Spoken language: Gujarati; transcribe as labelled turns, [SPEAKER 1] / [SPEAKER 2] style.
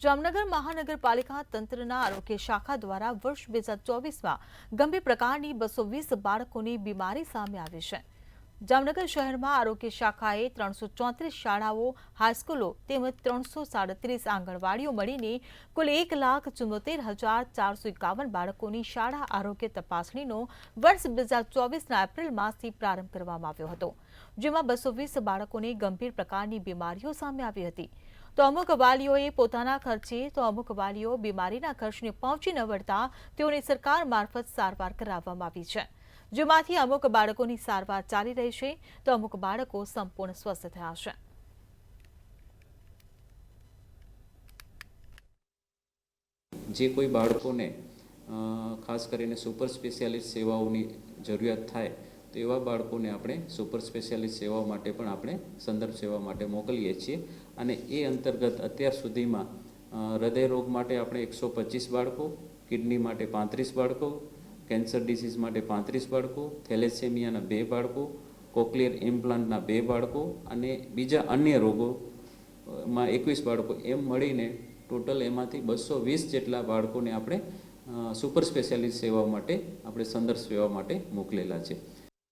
[SPEAKER 1] જામનગર મહાનગરપાલિકા તંત્રના આરોગ્ય શાખા દ્વારા વર્ષ 2024માં ગંભીર પ્રકારની 220 બાળકોની બીમારી સામે આવી છે। જામનગર શહેરમાં આરોગ્ય શાખાએ 334 શાળાઓ, હાઈસ્કૂલો તેમજ 337 આંગણવાડીઓ મળીને કુલ 1,74,451 બાળકોની શાળા આરોગ્ય તપાસણીનો વર્ષ 2024ના એપ્રિલ માસથી પ્રારંભ કરવામાં આવ્યો હતો, જેમાં 220 બાળકોને ગંભીર પ્રકારની બીમારીઓ સામે આવી હતી। તો અમુક વાલીઓએ પોતાના ખર્ચે તો અમુક વાલીઓ બીમારીના ખર્ચને પહોંચી ન વળતા તેઓને સરકાર મારફત સારવાર કરાવવામાં આવી છે, જેમાંથી અમુક બાળકોની સારવાર ચાલી રહી છે તો અમુક બાળકો સંપૂર્ણ સ્વસ્થ થયા છે।
[SPEAKER 2] જે કોઈ બાળકોને ખાસ કરીને સુપર સ્પેશિયાલિસ્ટ સેવાઓની જરૂરિયાત થાય તો એવા બાળકોને આપણે સુપર સ્પેશિયાલિસ્ટ સેવાઓ માટે પણ આપણે સંદર્ભ સેવા માટે મોકલીએ છીએ। અને એ અંતર્ગત અત્યાર સુધીમાં હૃદય રોગ માટે આપણે 125 બાળકો, કિડની માટે 35 બાળકો, કેન્સર ડિસીઝ માટે 35 બાળકો, થેલેસેમિયાના 2 બાળકો, કોક્લિયર ઇમ્પ્લાન્ટના 2 બાળકો અને બીજા અન્ય રોગોમાં 21 બાળકો, એમ મળીને ટોટલ એમાંથી 220 જેટલા બાળકોને આપણે સુપર સ્પેશિયાલિસ્ટ સેવા માટે આપણે સંદર્ભ સેવા માટે મોકલેલા છે।